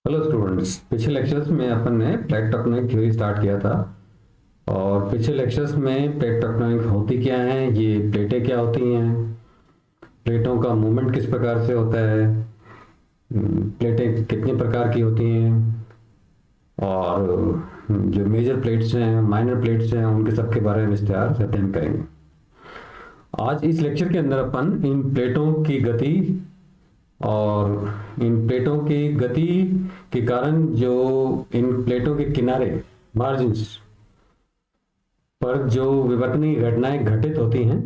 Hello students, पिछले lectures में अपन ने प्लेट टेक्टोनिक थ्योरी स्टार्ट किया था। और पिछले लेक्चर्स में प्लेट टेक्टोनिक होती क्या है, ये प्लेटें क्या होती हैं, प्लेटों का मूवमेंट किस प्रकार से होता है, प्लेटें कितने प्रकार की होती हैं, और जो मेजर प्लेट्स हैं, माइनर प्लेट्स हैं, उनके सब के बारे में विस्तार से अध्ययन करेंगे। आज इस लेक्चर के अंदर अपन इन प्लेटों की गति और इन प्लेटों की गति के कारण जो इन प्लेटों के किनारे मार्जिन्स पर जो विवर्तनीय घटनाएं घटित होती हैं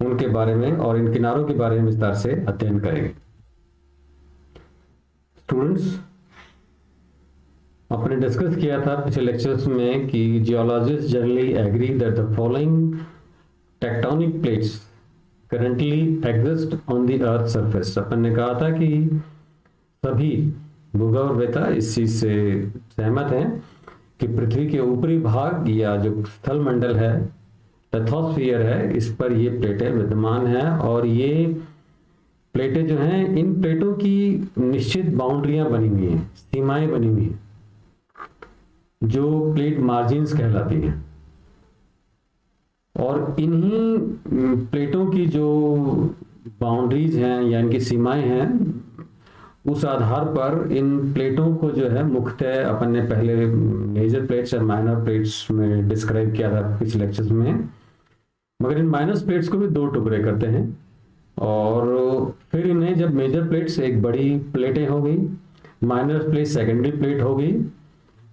उनके बारे में और इन किनारों के बारे में विस्तार से अध्ययन करेंगे। स्टूडेंट्स, अपने डिस्कस किया था पिछले लेक्चर्स में कि geologist generally agree that the following tectonic plates currently exist on the earth surface. अपन ने कहा था कि सभी भूगा और वेता इस चीज से सहमत हैं कि पृथ्वी के ऊपरी भाग या जो स्थल मंडल है, लिथोस्फीयर है, इस पर ये प्लेटें विद्यमान हैं। और ये प्लेटें जो हैं, इन प्लेटों की निश्चित बाउंड्रियां बनी हुई हैं, सीमाएं बनी हुई हैं, जो प्लेट मार्जिन्स कहलाती हैं। और इन्हीं प्लेटों की जो बाउंड्रीज हैं या इनकी सीमाएं हैं, उस आधार पर इन प्लेटों को जो है मुख्यतः अपन ने पहले मेजर प्लेट्स और माइनर प्लेट्स में डिस्क्राइब किया था पिछले लेक्चर्स में। मगर इन माइनर प्लेट्स को भी दो टुकड़े करते हैं और फिर इन्हें जब मेजर प्लेट्स एक बड़ी प्लेटें हो गई, माइनर प्लेट सेकेंडरी प्लेट हो गई,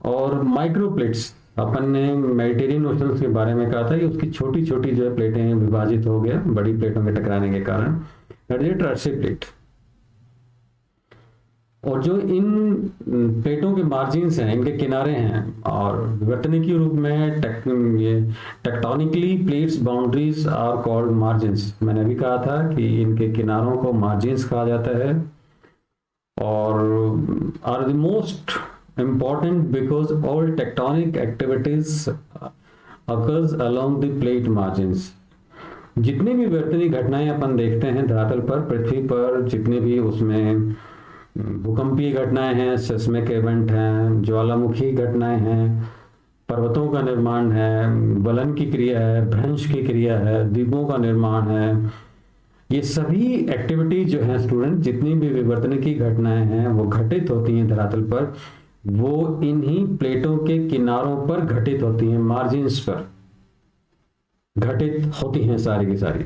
और माइक्रो प्लेट्स अपन ने मेडिटेरियन ओशन के बारे में कहा था कि उसकी छोटी छोटी जो है प्लेटें विभाजित हो गया बड़ी प्लेटों के टकराने के कारण, दैट इज टर्शियरी प्लेट। और जो इन प्लेटों के मार्जिन्स हैं, इनके किनारे हैं, और विवर्तनिकी रूप में ये tectonically plates boundaries are called margins. मैंने अभी कहा था कि इनके किनारों को मार्जिन्स कहा जाता है और are the most important because all tectonic activities occurs along the plate margins। जितनी भी विवर्तनीय घटनाएं अपन देखते हैं धरातल पर, पृथ्वी पर, जितने भी उसमें भूकंपीय घटनाएं हैं, सेस्मिक इवेंट हैं, ज्वालामुखी घटनाएं हैं, पर्वतों का निर्माण है, वलन की क्रिया है, भ्रंश की क्रिया है, द्वीपों का निर्माण है, ये सभी एक्टिविटी जो है स्टूडेंट, जितनी भी विवर्तनिकी घटनाएं हैं वो घटित होती हैं धरातल पर, वो इन्हीं प्लेटों के किनारों पर घटित होती हैं, मार्जिन्स पर घटित होती हैं सारी की सारी।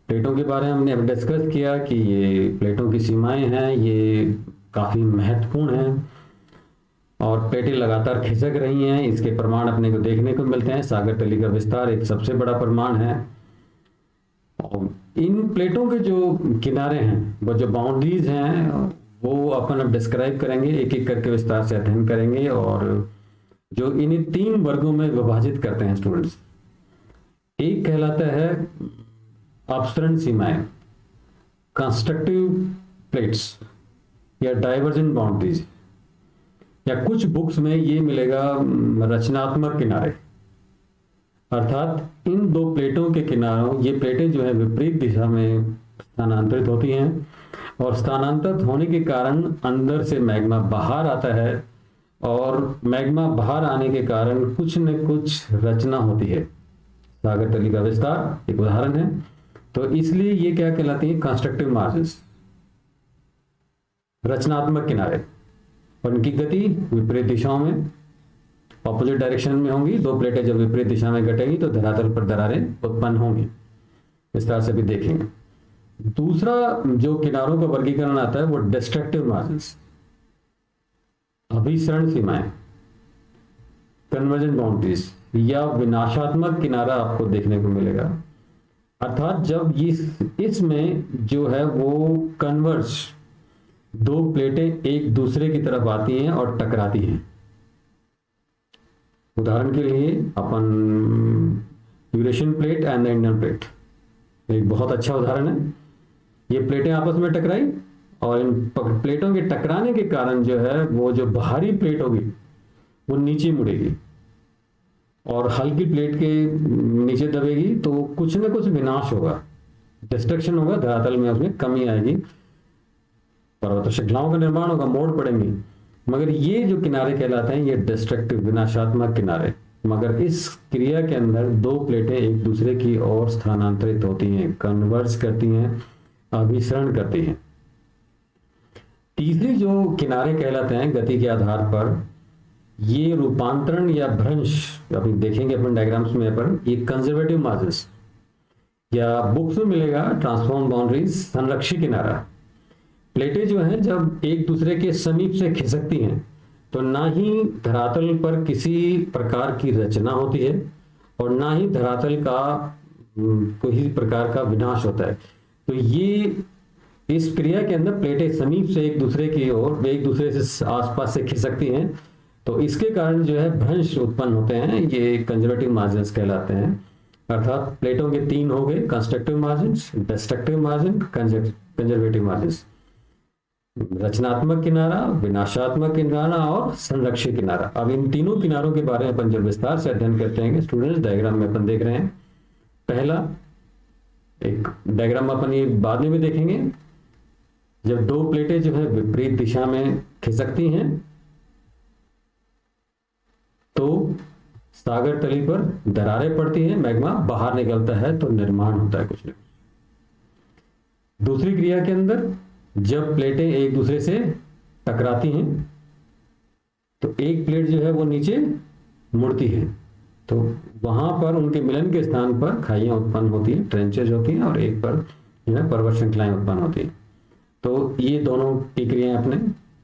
प्लेटों के बारे में हमने अब डिस्कस किया कि ये प्लेटों की सीमाएं हैं, ये काफी महत्वपूर्ण हैं और प्लेटें लगातार खिसक रही हैं। इसके प्रमाण अपने को देखने को मिलते हैं। सागर तली का विस्तार एक सबसे बड़ा प्रमाण है। और इन प्लेटों के जो किनारे हैं, वो जो बाउंड्रीज हैं, वो अपन अब डिस्क्राइब करेंगे, एक एक करके विस्तार से अध्ययन करेंगे। और जो इन्हीं तीन वर्गों में विभाजित करते हैं स्टूडेंट्स, एक कहलाता है अपसरण सीमाएं, कंस्ट्रक्टिव प्लेट्स या डाइवर्जेंट बाउंड्रीज, या कुछ बुक्स में ये मिलेगा रचनात्मक किनारे। अर्थात इन दो प्लेटों के किनारों, ये प्लेटें जो है विपरीत दिशा में स्थानांतरित होती हैं और स्थानांतरित होने के कारण अंदर से मैग्मा बाहर आता है और मैग्मा बाहर आने के कारण कुछ न कुछ रचना होती है। सागर तली का विस्तार एक उदाहरण है। तो इसलिए ये क्या कहलाती है? कंस्ट्रक्टिव मार्जिन्स, रचनात्मक किनारे। और इनकी गति विपरीत दिशाओं में, ऑपोजिट डायरेक्शन में होंगी। दो प्लेटें जब विपरीत दिशा में घटेंगी तो धरातल पर दरारें उत्पन्न होंगी। विस्तार से भी देखेंगे। दूसरा जो किनारों का वर्गीकरण आता है वो डिस्ट्रक्टिव मार्जिन्स, अभिसरण सीमाएं, कन्वर्जेंट बाउंड्रीज या विनाशात्मक किनारा आपको देखने को मिलेगा। अर्थात जब इसमें जो है वो कन्वर्ज, दो प्लेटें एक दूसरे की तरफ आती हैं और टकराती हैं। उदाहरण के लिए अपन Eurasian plate and the Indian plate एक बहुत अच्छा उदाहरण है। ये प्लेटें आपस में टकराई और इन प्लेटों के टकराने के कारण जो है वो जो बाहरी प्लेट होगी वो नीचे मुड़ेगी और हल्की प्लेट के नीचे दबेगी, तो कुछ ना कुछ विनाश होगा, डिस्ट्रक्शन होगा, धरातल में उसमें कमी आएगी। पर्वत श्रृंखलाओं का निर्माण होगा, मोड़ पड़ेंगी। मगर ये जो किनारे कहलाते हैं ये डिस्ट्रक्टिव विनाशात्मक किनारे। मगर इस क्रिया के अंदर दो प्लेटें एक दूसरे की ओर स्थानांतरित होती हैं, कन्वर्ज करती हैं, अभिसरण करती हैं। तीसरी जो किनारे कहलाते हैं गति के आधार पर, ये रूपांतरण या भ्रंश, अभी देखेंगे अपन डायग्राम्स में पर, ये कंजर्वेटिव मार्जिन्स या बुक्स में मिलेगा ट्रांसफॉर्म बाउंड्रीज, संरक्षी किनारा। प्लेटें जो हैं जब एक दूसरे के समीप से खिसकती हैं तो ना ही धरातल पर किसी प्रकार की रचना होती है और ना ही धरातल का कोई प्रकार का विनाश होता है। तो ये इस क्रिया के अंदर प्लेटें समीप से एक दूसरे की ओर, एक दूसरे से आसपास से खिसकती हैं, तो इसके कारण जो है भ्रंश उत्पन्न होते हैं, ये कंजर्वेटिव मार्जिन्स कहलाते हैं। अर्थात प्लेटों के तीन हो गए, constructive margins, destructive margin, conservative margins. रचनात्मक किनारा, विनाशात्मक किनारा और संरक्षी किनारा। अब इन तीनों किनारों के बारे में अपन जब विस्तार से अध्ययन करते हैं स्टूडेंट्स, डायग्राम में अपन देख रहे हैं। पहला एक डायग्राम अपन ये बाद में भी देखेंगे, जब दो प्लेटें जो है विपरीत दिशा में खिसकती हैं तो सागर तली पर दरारें पड़ती हैं, मैग्मा बाहर निकलता है तो निर्माण होता है कुछ न। दूसरी क्रिया के अंदर जब प्लेटें एक दूसरे से टकराती हैं तो एक प्लेट जो है वो नीचे मुड़ती है, तो वहां पर उनके मिलन के स्थान पर खाइयां उत्पन्न होती हैं, ट्रेंचेज होती हैं, और एक पर जो है पर्वत श्रृंखलाएं उत्पन्न होती हैं। तो ये दोनों की क्रियाएं अपने।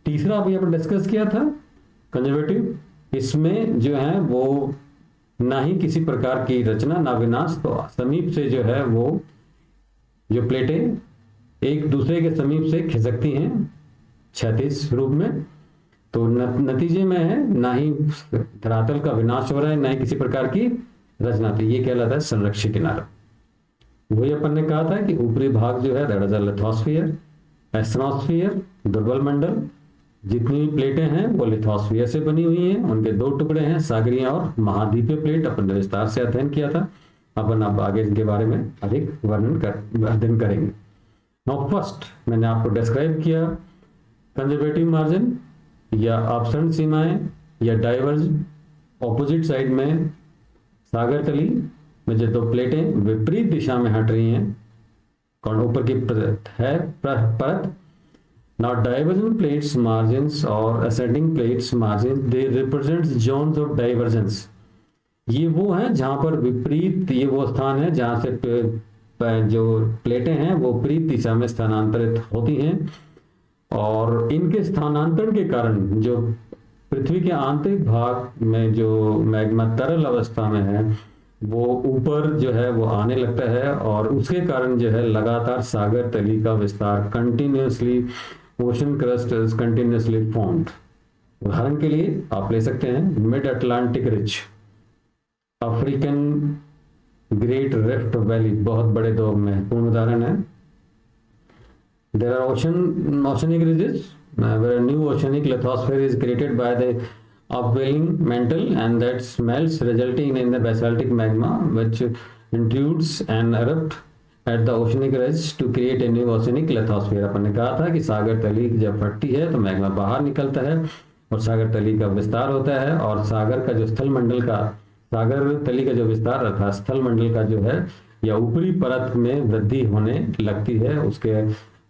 तीसरा अभी अपन डिस्कस किया था कंजर्वेटिव, इसमें जो है वो ना ही किसी प्रकार की रचना ना विनाश, तो समीप से जो है वो जो प्लेटें एक दूसरे के समीप से खिसकती हैं क्षैतिज रूप में, तो नतीजे में है ना ही धरातल का विनाश हो रहा है ना ही किसी प्रकार की रचना, तो ये कहलाता है संरक्षी किनारा। वही अपन ने कहा था कि ऊपरी भाग जो है दैट इज अ लिथोस्फीयर, एस्ट्रोस्फीयर दुर्बल मंडल। जितनी भी प्लेटें हैं वो लिथोस्फीयर से बनी हुई हैं, उनके दो टुकड़े हैं, सागरीय और महाद्वीपीय प्लेट। अपन ने विस्तार से अध्ययन किया था, अपन अब आगे इनके बारे में अधिक अध्ययन करेंगे। नाउ फर्स्ट मैंने आपको डिस्क्राइब किया कंजर्वेटिव मार्जिन या अपसरण सीमाएं या डाइवर्ज, ऑपोजिट साइड में सागर तली में जो दो प्लेटें विपरीत दिशा में हट रही हैं, कौन ऊपर की परत। Now divergent plates margins or ascending plates margins they represent zones of divergence। ये वो है जहां पर विपरीत, ये वो स्थान है जहां से जो प्लेटें हैं वो विपरीत दिशा में स्थानांतरित होती हैं, और इनके स्थानांतरण के कारण जो पृथ्वी के आंतरिक भाग में जो मैग्मा तरल अवस्था में है वो ऊपर जो है वो आने लगता है, और उसके कारण जो है लगातार सागर तली का विस्तार continuously, ocean crust is continuously formed. उदाहरण के लिए आप ले सकते हैं mid Atlantic ridge, African great rift valley, बहुत बड़े दो महत्वपूर्ण उदाहरण है। There are oceanic ridges where a new oceanic lithosphere is created by the upwelling mantle and that smells resulting in the basaltic magma which intrudes and erupt at the oceanic ridge to create a new oceanic lithosphere। अपन ने कहा था कि सागर तली जब फटती है तो magma बाहर निकलता है और सागर तली का विस्तार होता है, और सागर का जो स्थल मंडल का, सागर तली का जो विस्तार अर्थात स्थल मंडल का जो है या ऊपरी परत में वृद्धि होने लगती है, उसके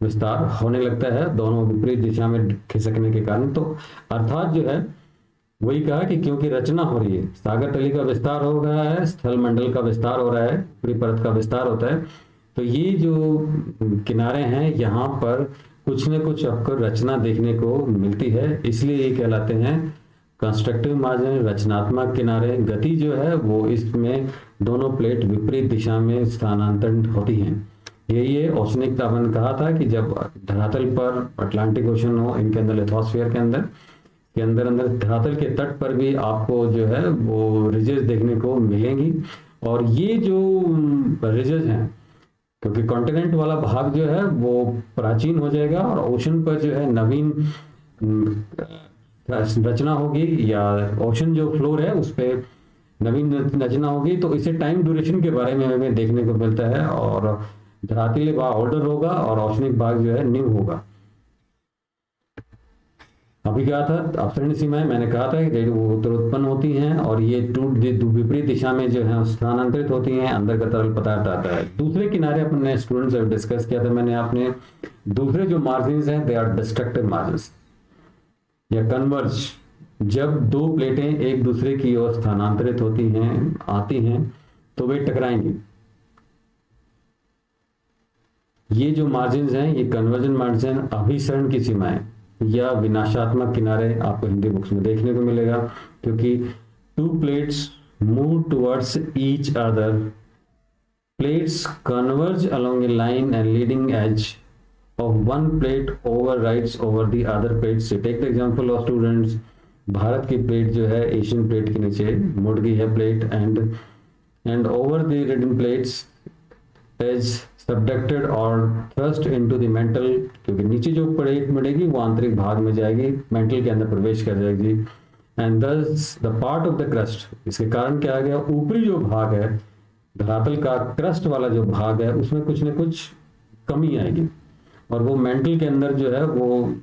विस्तार होने लगता है दोनों विपरीत दिशा में खिसकने के कारण। तो अर्थात जो है वही कहा कि क्योंकि रचना हो रही है, सागर तली का विस्तार हो रहा है, स्थल मंडल का विस्तार हो रहा है, ऊपरी परत का विस्तार होता है, तो ये जो किनारे हैं यहाँ पर कुछ न कुछ आपको रचना देखने को मिलती है, इसलिए ये कहलाते हैं कंस्ट्रक्टिव मार्जिन, रचनात्मक किनारे। गति जो है वो इसमें दोनों प्लेट विपरीत दिशा में स्थानांतरण होती हैं। ये ओशनिक तापन कहा था कि जब धरातल पर अटलांटिक ओशन हो, इनके अंदर लिथोस्फीयर के अंदर धरातल के तट पर भी आपको जो है वो रिजेस देखने को मिलेंगी, और ये जो रिजेस हैं क्योंकि कॉन्टिनेंट वाला भाग जो है वो प्राचीन हो जाएगा और ओशन पर जो है नवीन रचना होगी, या ओशन जो फ्लोर है उस पर नवीन रचना होगी, तो इसे टाइम ड्यूरेशन के बारे में हमें देखने को मिलता है, और धरातलीय भाग ओल्डर होगा और ओशनिक भाग जो है न्यू होगा। अभी क्या था, अपसरणीय सीमाएं मैंने कहा था कि वो उत्तरोत्पन्न होती हैं और ये विपरीत दिशा में जो है स्थानांतरित होती हैं, अंदर का तरल पदार्थ आता है। दूसरे किनारे अपने स्टूडेंट्स से डिस्कस किया था मैंने, आपने दूसरे जो मार्जिन हैं दे आर डिस्ट्रक्टिव मार्जिन या कन्वर्ज। जब दो प्लेटें एक दूसरे की ओर स्थानांतरित होती हैं, आती हैं, तो वे टकराएंगी। ये जो मार्जिन हैं ये कन्वर्जन मार्जिन, अभिसरण की सीमाएं या विनाशात्मक किनारे आपको हिंदी बुक्स में देखने को मिलेगा, क्योंकि to plates move towards each other, plates converge along A line and leading edge of one plate overrides over the other plates. So take the example of students, Bharat की प्लेट जो है एशियन प्लेट के नीचे मुड़ गई है plate, and over the reading plates is subducted और thrust into the mantle, क्योंकि नीचे जो प्लेट मुड़ेगी वो आंतरिक भाग में जाएगी, मेंटल के अंदर प्रवेश कर जाएगी, एंड दस the part of the crust. इसके कारण क्या आ गया, ऊपरी जो भाग है धरातल का, क्रस्ट वाला जो भाग है, उसमें कुछ न कुछ कमी आएगी और वो मेंटल के अंदर जो है वो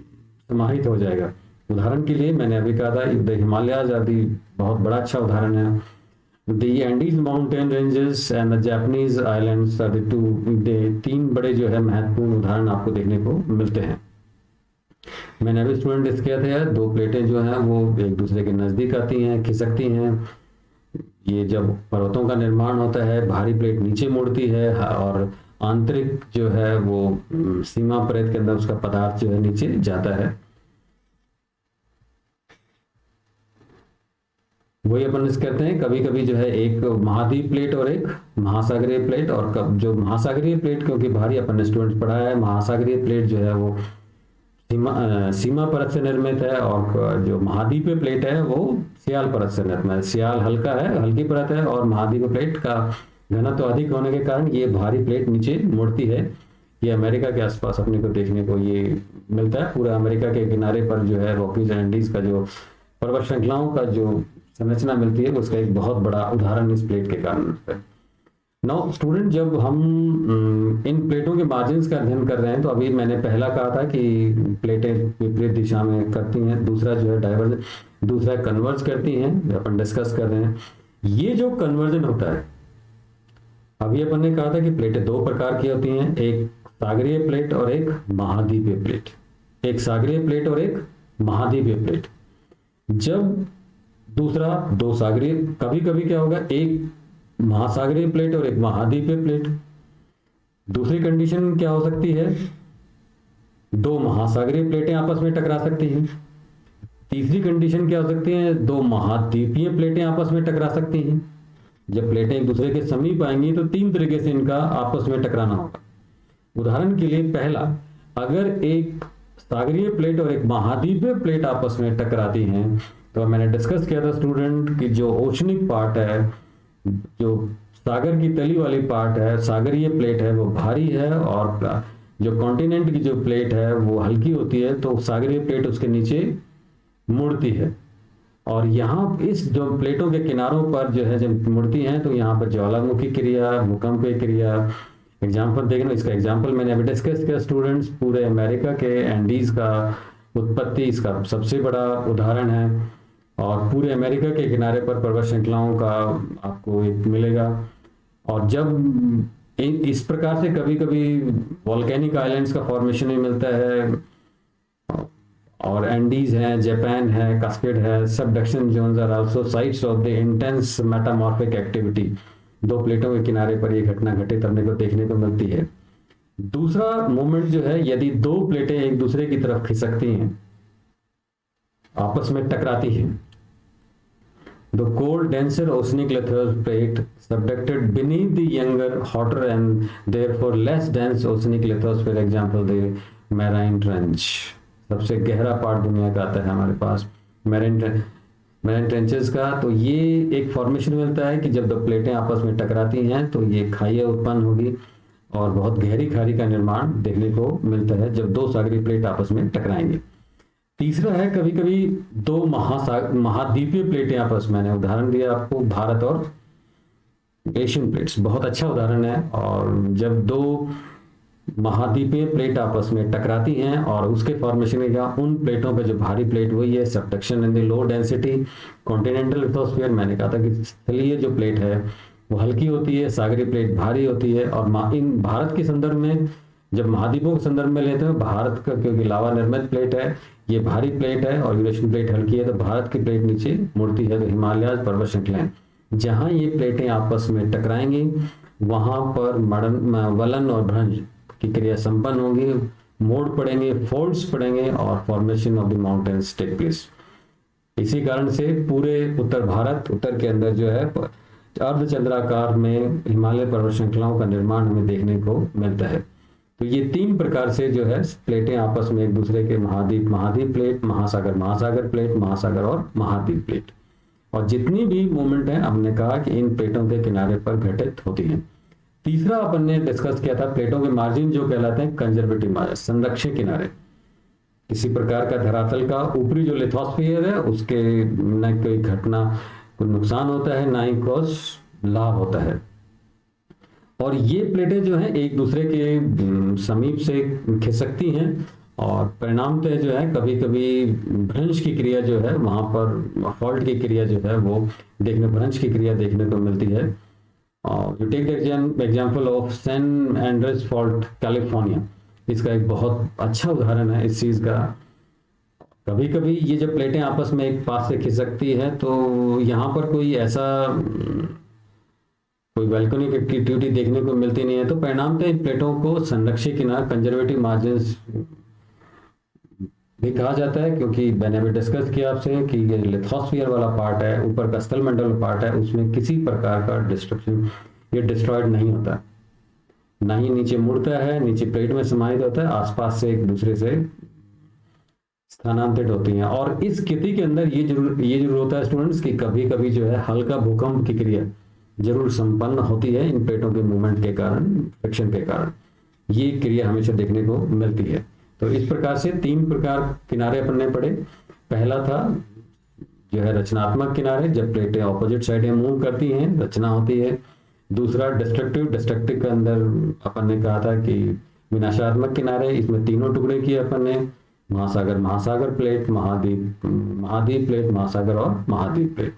समाहित हो जाएगा। उदाहरण के लिए मैंने अभी कहा था द हिमालयाज आदि बहुत बड़ा अच्छा उदाहरण है। The Andes mountain ranges and the Japanese islands are the तीन बड़े जो है महत्वपूर्ण उदाहरण आपको देखने को मिलते हैं। मैंने अभी स्टूडेंट डिस्कस किया था, दो प्लेटें जो हैं वो एक दूसरे के नजदीक आती हैं, खिसकती हैं। ये जब पर्वतों का निर्माण होता है, भारी प्लेट नीचे मुड़ती है और आंतरिक जो है वो सीमा परत के अंदर उसका पदार्थ जो है नीचे जाता है। वही अपन इस कहते हैं, कभी कभी जो है एक महाद्वीप प्लेट और एक महासागरीय प्लेट, और जो महासागरीय प्लेट क्योंकि भारी अपन स्टूडेंट्स पढ़ा है, महासागरीय प्लेट जो है वो सीमा परत से निर्मित है, और जो महाद्वीपीय प्लेट है वो सियाल परत से निर्मित है। सियाल हल्का है, हल्की परत है, और महाद्वीपीय प्लेट का घनत्व तो अधिक होने के कारण ये भारी प्लेट नीचे मुड़ती है। ये अमेरिका के आसपास अपने को देखने को ये मिलता है। पूरा अमेरिका के किनारे पर जो है रॉकीज एंड एंडीज का जो पर्वत श्रृंखलाओं का जो संरचना मिलती है उसका एक बहुत बड़ा उदाहरण इस प्लेट के कारण है। नाउ स्टूडेंट, जब हम इन प्लेटों के मार्जिन का अध्ययन कर रहे हैं, तो अभी मैंने पहला कहा था कि प्लेटें विपरीत दिशा में करती हैं, दूसरा जो है डाइवर्ज, दूसरा कन्वर्ज करती हैं, अपन डिस्कस कर रहे हैं। ये जो कन्वर्जन होता है, अभी अपन ने कहा था कि प्लेटें दो प्रकार की होती हैं, एक सागरीय प्लेट और एक महाद्वीपीय प्लेट। एक सागरीय प्लेट और एक महाद्वीपीय प्लेट। जब दूसरा दो सागरीय, कभी कभी क्या होगा, एक महासागरीय प्लेट और एक महाद्वीपीय प्लेट। दूसरी कंडीशन क्या हो सकती है, दो महासागरीय प्लेटें आपस में टकरा सकती हैं। तीसरी कंडीशन क्या हो सकती है, दो महाद्वीपीय प्लेटें आपस में टकरा सकती हैं। जब प्लेटें एक दूसरे के समीप आएंगी तो तीन तरीके से इनका आपस में टकराना होगा। उदाहरण के लिए, पहला, अगर एक सागरीय प्लेट और एक महाद्वीपीय प्लेट आपस में टकराती हैं, तो मैंने डिस्कस किया था स्टूडेंट कि जो ओशनिक पार्ट है, जो सागर की तली वाली पार्ट है, सागरीय प्लेट है, वो भारी है, और जो कॉन्टिनेंट की जो प्लेट है वो हल्की होती है। तो सागरीय प्लेट उसके नीचे मुड़ती है, और यहाँ इस जो प्लेटों के किनारों पर जो है जब मुड़ती हैं तो यहाँ पर ज्वालामुखी क्रिया, भूकंपीय क्रिया, एग्जाम्पल देखना। इसका एग्जाम्पल मैंने अभी डिस्कस किया स्टूडेंट्स, पूरे अमेरिका के एंडीज का उत्पत्ति इसका सबसे बड़ा उदाहरण है, और पूरे अमेरिका के किनारे पर पर्वत श्रृंखलाओं का आपको एक मिलेगा। और जब इस प्रकार से कभी कभी वॉल्केनिक आइलैंड्स का फॉर्मेशन भी मिलता है, और एंडीज है, जापान है, कास्केड है, subduction zones are also sites of the intense metamorphic activity. दो प्लेटों के किनारे पर यह घटना घटित करने को देखने को मिलती है। दूसरा मोमेंट जो है, यदि दो प्लेटें एक दूसरे की तरफ खिसकती हैं, आपस में टकराती हैं, the cold denser oceanic lithoral plate subducted beneath the younger hotter and therefore less dense oceanic lithos, for example the marine trench। सबसे गहरा पार्ट दुनिया का आता है हमारे पास मैरीन ट्रेंचेस का। तो ये एक फॉर्मेशन मिलता है कि जब दो प्लेटें आपस में टकराती हैं तो ये खाइयाँ उत्पन्न होगी, और बहुत गहरी खाड़ी का निर्माण देखने को मिलता है जब दो सागरीय प्लेट आपस में टकराएंगे। तीसरा है, कभी कभी दो महाद्वीपीय प्लेटें आपस में, मैंने उदाहरण दिया आपको भारत और एशियन प्लेट्स, बहुत अच्छा उदाहरण है। और जब दो महाद्वीपीय प्लेट आपस में टकराती हैं और उसके फॉर्मेशन में क्या, उन प्लेटों पे जो भारी प्लेट वही है subduction in the low density continental lithosphere. मैंने कहा था कि स्थलीय जो प्लेट है वो हल्की होती है, सागरीय प्लेट भारी होती है। और इन भारत के संदर्भ में जब महाद्वीपों के संदर्भ में लेते हैं, भारत का क्योंकि लावा निर्मित प्लेट है, ये भारी प्लेट है और यूरेशियन प्लेट हल्की है, तो भारत की प्लेट नीचे मुड़ती है। तो हिमालय पर्वत श्रृंखलाएं जहां ये प्लेटें आपस में टकराएंगी वहां पर वलन और भ्रंश की क्रिया संपन्न होगी, मोड़ पड़ेंगे, फोल्ड्स पड़ेंगे और formation of the mountains take place. इसी कारण से पूरे उत्तर भारत, उत्तर के अंदर जो है अर्धचंद्राकार में हिमालय पर्वत श्रृंखलाओं का निर्माण हमें देखने को मिलता है। तो ये 3 प्रकार से जो है प्लेटें आपस में एक दूसरे के महाद्वीप प्लेट, महासागर प्लेट, महासागर और महाद्वीप प्लेट, और जितनी भी मूवमेंट है हमने कहा कि इन प्लेटों के किनारे पर घटित होती है। तीसरा अपन ने डिस्कस किया था प्लेटों के मार्जिन जो कहलाते हैं कंजर्वेटिव मार्जिन, संरक्षक किनारे। किसी प्रकार का धरातल का ऊपरी जो लिथोस्फीयर है उसके न कोई घटना, कोई नुकसान होता है, ना ही क्रॉस लाभ होता है। और ये प्लेटें जो हैं एक दूसरे के समीप से खिसकती हैं और परिणामतः जो है कभी कभी भ्रंश की क्रिया जो है वहां पर फॉल्ट की क्रिया जो है वो भ्रंश की क्रिया देखने को मिलती है। और you take the example of San Andreas fault California, इसका एक बहुत अच्छा उदाहरण है इस चीज का। कभी कभी ये जब प्लेटें आपस में एक पास से खिसकती है तो यहाँ पर कोई ऐसा कोई वैल्कनिक एक्टिविटी देखने को मिलती नहीं है, तो परिणामतः इन प्लेटों को संरक्षक किनारा कंजर्वेटिव मार्जिन्स भी कहा जाता है, क्योंकि मैंने अभी डिस्कस किया आपसे कि ये लिथोस्फीयर वाला पार्ट है, ऊपर का स्थल मंडल पार्ट है, उसमें किसी प्रकार का डिस्ट्रक्शन ये डिस्ट्रॉयड नहीं होता, ना ही नीचे मुड़ता है, नीचे प्लेट में समाहित होता है, आसपास से एक दूसरे से स्थानांतरित होती हैं। और इस स्थिति के अंदर ये जरूर होता है स्टूडेंट्स कि कभी कभी जो है हल्का भूकंप की क्रिया जरूर संपन्न होती है इन प्लेटों के मूवमेंट के कारण, फ्रिक्शन के कारण ये क्रिया हमेशा देखने को मिलती है। तो इस प्रकार से 3 प्रकार किनारे अपने पड़े। पहला था जो है रचनात्मक किनारे, जब प्लेटें ऑपोजिट साइडें मूव करती हैं रचना होती है। दूसरा डिस्ट्रक्टिव के अंदर अपन ने कहा था कि विनाशात्मक किनारे, इसमें 3 टुकड़े किए अपन ने, महासागर प्लेट, महाद्वीप प्लेट, महासागर और महाद्वीप प्लेट।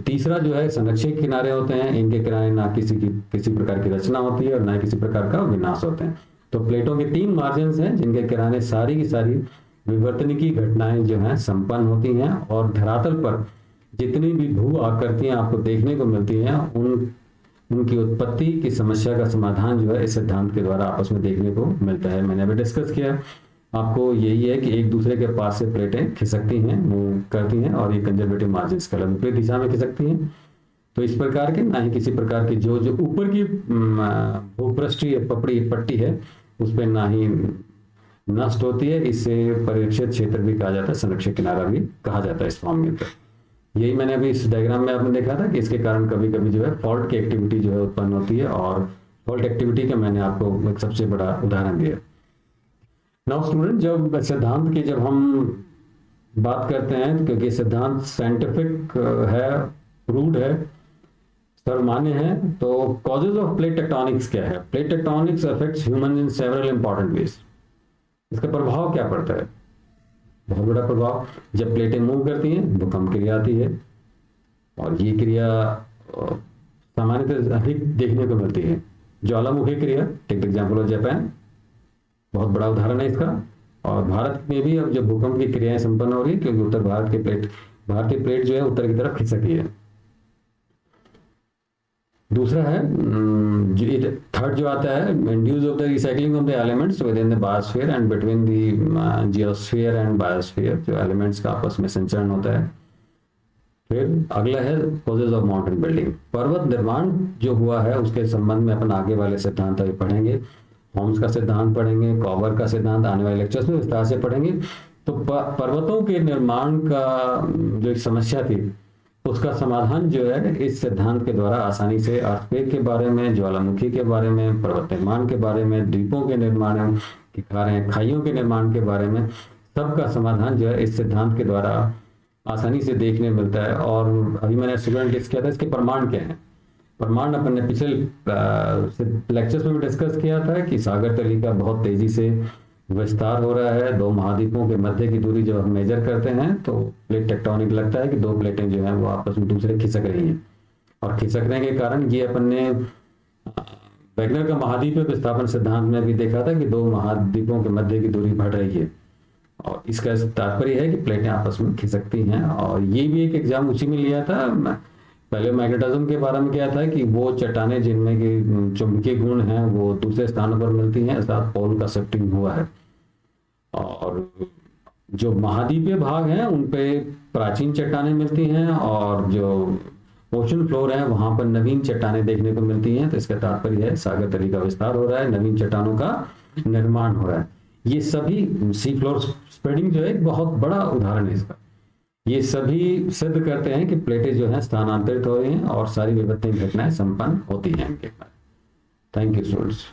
तीसरा जो है संरक्षक किनारे होते हैं, इनके किनारे ना किसी प्रकार की रचना होती है और ना किसी प्रकार का विनाश होते हैं। तो प्लेटों के 3 मार्जिन्स हैं जिनके किनारे सारी की सारी विवर्तनिकी घटनाएं जो हैं संपन्न होती हैं, और धरातल पर जितनी भी भू आकृतियां आपको देखने को मिलती हैं उनकी उत्पत्ति की समस्या का समाधान जो है इस सिद्धांत के द्वारा आपस में देखने को मिलता है। मैंने अभी डिस्कस किया आपको यही है कि एक दूसरे के पास से प्लेटें खिसकती हैं, मूव करती हैं, और ये कंजर्वेटिव मार्जिन्स के विपरीत दिशा में खिसकती हैं। तो इस प्रकार के ना ही किसी प्रकार की जो ऊपर की भूपृष्ठीय पट्टी है उस पर ना ही नष्ट होती है। इससे परिरक्षित क्षेत्र भी कहा जाता है, संरक्षक किनारा भी कहा जाता है इस फॉर्म में। यही मैंने अभी इस डायग्राम में आपने देखा था कि इसके कारण कभी कभी जो है फॉल्ट की एक्टिविटी जो है उत्पन्न होती है, और फॉल्ट एक्टिविटी का मैंने आपको एक सबसे बड़ा उदाहरण दिया। नाउ स्टूडेंट, जब हम बात करते हैं, क्योंकि सिद्धांत साइंटिफिक है, प्रूव्ड है, सर्वमान्य है, तो कॉजेज ऑफ प्लेट टेक्टोनिक्स क्या है? Plate tectonics affects human in several important ways. इसका प्रभाव क्या पड़ता है? बहुत बड़ा प्रभाव। जब प्लेटें मूव करती हैं भूकंप क्रिया आती है, और ये क्रिया सामान्यतः अधिक देखने को मिलती है। ज्वालामुखी क्रिया, टेक एग्जाम्पल ऑफ जापान, बहुत बड़ा उदाहरण है इसका। और भारत में भी अब जब भूकंप की क्रियाएं संपन्न हो रही है, क्योंकि उत्तर भारतीय प्लेट जो है उत्तर की तरफ खिसकी है। दूसरा है थर्ड जो आता है, induce of the recycling of the elements within the biosphere and between the geosphere and biosphere, जो एलिमेंट्स का आपस में संचरण होता है। फिर अगला है कॉजेज ऑफ माउंटेन बिल्डिंग, पर्वत निर्माण जो हुआ है उसके संबंध में अपन आगे वाले सिद्धांत अभी पढ़ेंगे। होम्स का सिद्धांत पढ़ेंगे, कॉवर का सिद्धांत आने वाले लेक्चर्स में विस्तार से पढ़ेंगे। तो पर्वतों के निर्माण का जो एक समस्या थी उसका समाधान जो है इस सिद्धांत के द्वारा आसानी से अर्थक्वेक के बारे में, ज्वालामुखी के बारे में, पर्वत निर्माण के बारे में, द्वीपों के निर्माण के कारण, खाइयों के निर्माण के बारे में, सबका समाधान जो है इस सिद्धांत के द्वारा आसानी से देखने मिलता है। और अभी मैंने स्टूडेंट लिस्ट किया था इसके प्रमाण क्या है। प्रमाण अपन ने पिछले लेक्चर्स में भी डिस्कस किया था कि सागर तली का बहुत तेजी से विस्तार हो रहा है। दो महाद्वीपों के मध्य की दूरी जब हम मेजर करते हैं तो प्लेट टेक्टोनिक लगता है कि दो प्लेटें जो हैं वो आपस में दूसरे खिसक रही हैं, और खिसकने के कारण ये अपन ने वेगनर का महाद्वीपीय विस्थापन सिद्धांत में भी देखा था कि दो महाद्वीपों के मध्य की दूरी बढ़ रही है, और इसका तात्पर्य है कि प्लेटें आपस में खिसकती हैं। और ये भी एक एग्जाम उसी में लिया था, पहले मैग्नेटिज्म के बारे में क्या था कि वो चट्टानें जिनमें कि चुंबकीय गुण हैं वो दूसरे स्थानों पर मिलती हैं, साथ पोल का शिफ्टिंग हुआ है। और जो महाद्वीपीय भाग हैं उन पे प्राचीन चट्टानें मिलती हैं, और जो ओशन फ्लोर है वहां पर नवीन चट्टानें देखने को मिलती हैं। तो इसका तात्पर्य है सागर तली का विस्तार हो रहा है, नवीन चट्टानों का निर्माण हो रहा है। ये सभी सी फ्लोर स्प्रेडिंग जो है एक बहुत बड़ा उदाहरण है इसका। ये सभी सिद्ध करते हैं कि प्लेटें जो हैं स्थानांतरित हो रही हैं और सारी विवर्तनिक घटनाएं संपन्न होती हैं इनके कारण। Thank you students.